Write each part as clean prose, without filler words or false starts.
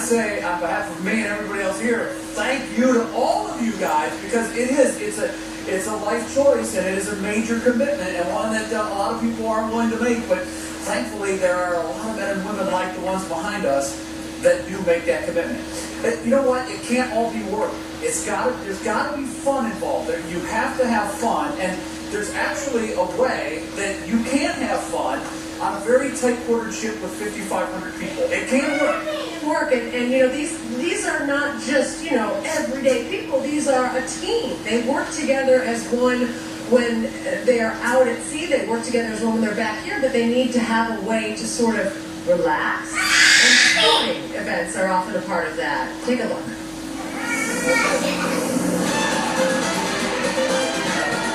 say on behalf of me and everybody else here, thank you to all of you guys, because it's a life choice and it is a major commitment and one that a lot of people aren't willing to make. But thankfully, there are a lot of men and women like the ones behind us that do make that commitment. But you know what? It can't all be work. There's got to be fun involved. You have to have fun, and there's actually a way that you can have fun on a very tight-quartered ship with 5,500 people. It can work. And you know, these are not just, you know, everyday people. These are a team. They work together as one when they are out at sea. They work together as one when they're back here, but they need to have a way to sort of relax. And sporting events are often a part of that. Take a look.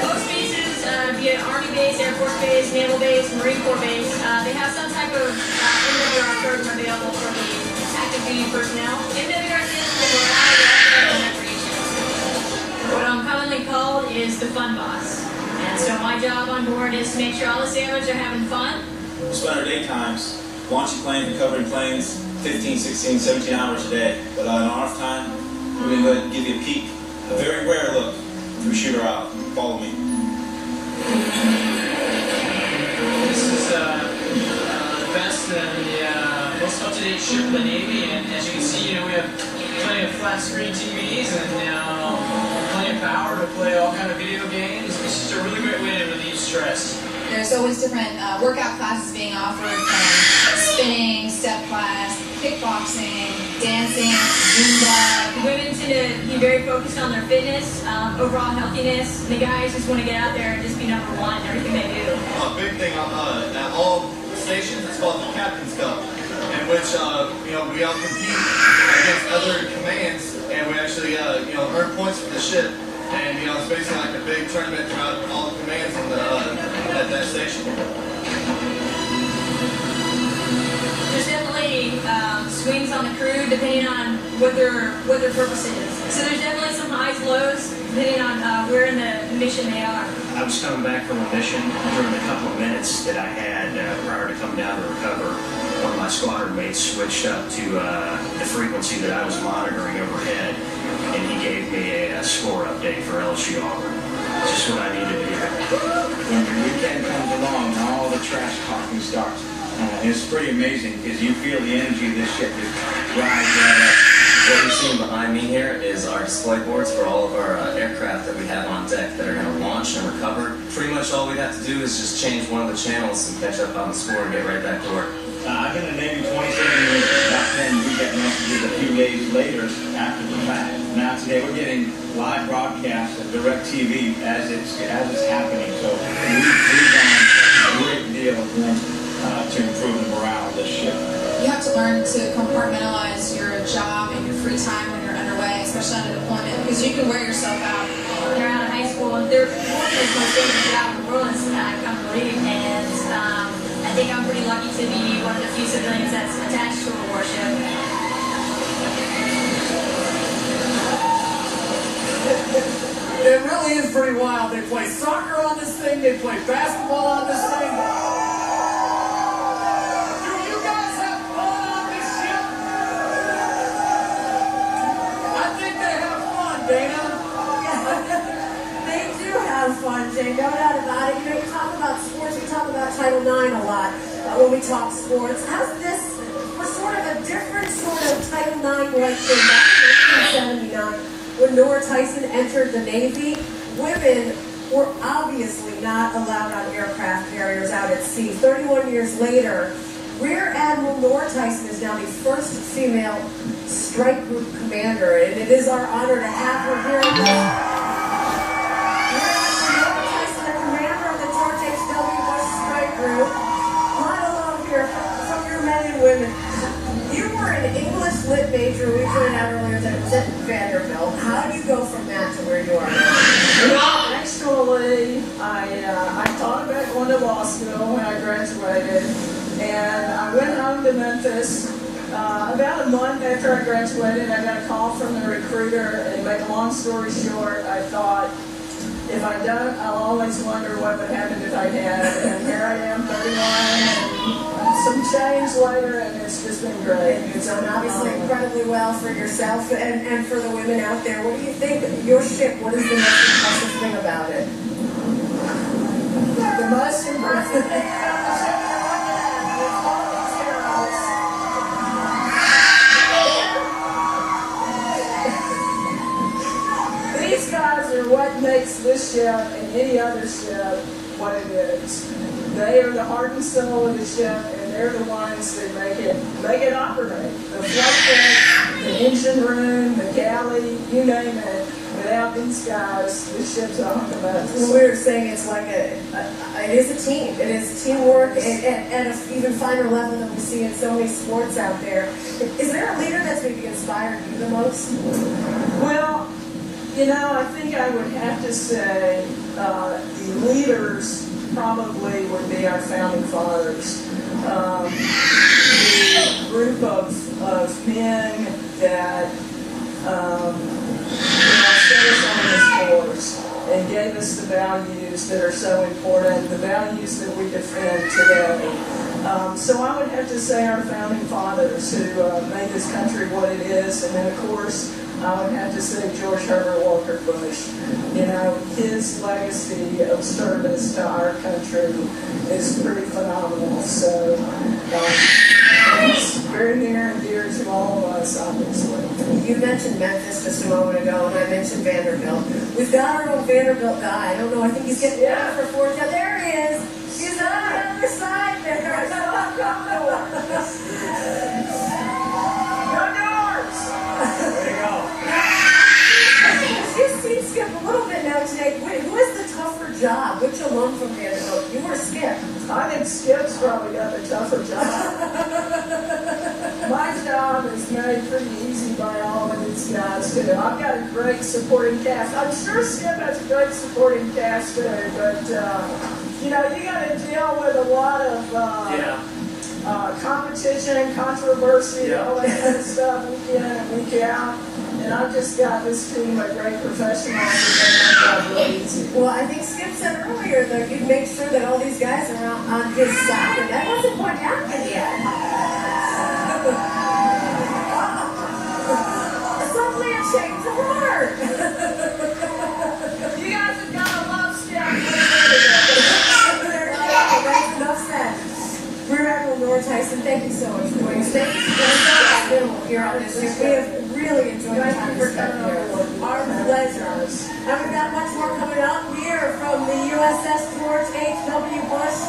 Most bases, be it Army base, Air Force base, Naval base, Marine Corps base, they have some type of MWR program available for the active duty personnel. MWR stands for Morale, Welfare, and Recreation. What I'm commonly called is the fun boss. And so my job on board is to make sure all the sailors are having fun. We spend our daytimes launching planes and covering planes 15, 16, 17 hours a day. But on off time, we're going to go ahead and give you a peek, a very rare look through shooter out. Follow me. This is the best and the most up-to-date ship of the Navy, and as you can see, you know, we have plenty of flat-screen TVs and plenty of power to play all kind of video games. It's just a really great way to relieve stress. There's always different workout classes being offered, from spinning, step class, kickboxing, dancing, Zumba. Women tend to be very focused on their fitness, overall healthiness. The guys just want to get out there and just be number one in everything they do. A big thing at all stations is called the Captain's Cup, in which you know, we all compete against other commands, and we actually you know, earn points for the ship. And you know, it's basically like a big tournament throughout all the commands in at that station. There's definitely swings on the crew depending on what their purpose is. So there's definitely some highs, lows, depending on where in the mission they are. I was coming back from a mission. During a couple of minutes that I had prior to coming down to recover, one of my squadron mates switched up to the frequency that I was monitoring overhead, and he gave me a score update for LSU Auburn. Just what I needed to hear. When the weekend comes along, all the trash talking starts. It's pretty amazing because you feel the energy of this ship just rise right up. What you're seeing behind me here is our display boards for all of our aircraft that we have on deck that are going to launch and recover. Pretty much all we have to do is just change one of the channels and catch up on the score and get right back to work. I've been in the Navy 27 years. Back then, we get messages a few days later after the fact. Now today, we're getting live broadcasts of direct TV as it's happening. So we've done a great deal of room to improve the morale of this ship. You have to learn to compartmentalize your job and your free time when you're underway, especially on a deployment, because you can wear yourself out. They're out of high school, and they're the most favorite job in the world, I come to believe, and I think I'm pretty lucky to be one of the few civilians that's attached to a warship. It really is pretty wild. They play soccer on this thing. They play basketball on this thing. Do you guys have fun on this ship? I think they have fun, Dana. They do have fun, Jay. No doubt about it. You know, you talk about sports, we talk about Title IX a lot when we talk sports. How's this for sort of a different sort of Title IX like thing back in 1979 when Nora Tyson entered the Navy? Women were obviously not allowed on aircraft carriers out at sea. 31 years later, Rear Admiral Nora Tyson is now the first female strike group commander, and it is our honor to have her here. Nora Tyson, the commander of the George H.W. Bush Strike Group. Come on along here from your men and women. You were an English lit major, we found out earlier that it was at Vanderbilt. How do you go from that to where you are now? Well, actually, I thought about going to law school when I graduated, and I went home to Memphis. About a month after I graduated, I got a call from the recruiter, and to make a long story short, I thought, if I don't, I'll always wonder what would happen if I had, and here I am, 31, and some change later, and it's just been great. It's done obviously incredibly well for yourself and for the women out there. What do you think? Your ship, what is the most impressive thing about it? The most impressive thing about the ship you're looking at is all these girls. These guys are what makes this ship and any other ship what it is. They are the heart and soul of the ship, and they're the ones that make it operate. The flight deck, the engine room, the galley, you name it. Without these guys, this ship's off the mess. Well, we were saying it's like it is a team. It is teamwork at an even finer level than we see in so many sports out there. Is there a leader that's maybe inspired you the most? Well, you know, I think I would have to say the leaders probably would be our founding fathers. The group of men that set us on this course and gave us the values that are so important, the values that we defend today. So I would have to say our founding fathers who made this country what it is, and then of course I would have to say George Herbert Walker Bush. You know, his legacy of service to our country is pretty phenomenal. So it's very near and dear to all of us, obviously. You mentioned Memphis just a moment ago, and I mentioned Vanderbilt. We've got our own Vanderbilt guy. I don't know, I think he's getting ready for fourth. Yeah, there he is. He's on the other side there. No doors! There you go. You've seen Skip a little bit now today. Who has the tougher job? Which alum from Vanderbilt? You or Skip? I think Skip's probably got the tougher job. My job is made pretty easy by all of these guys, too. I've got a great supporting cast. I'm sure Skip has a great supporting cast, too, but, you know, you got to deal with a lot of competition, controversy, all that kind of stuff, week in and week out. And I've just got this team of great professionals that make my job really easy. Well, I think Skip said earlier that you'd make sure that all these guys are on his side, and that hasn't quite happened yet. Suddenly a change of heart. You guys have got to love Skip. There you go. That's enough said. Rear Admiral Nora Tyson, thank you so much for joining us. Thank you for being here on this week. We have really enjoyed the time we spent here. Our pleasure. And we've got much more coming up here from the USS George H.W. Bush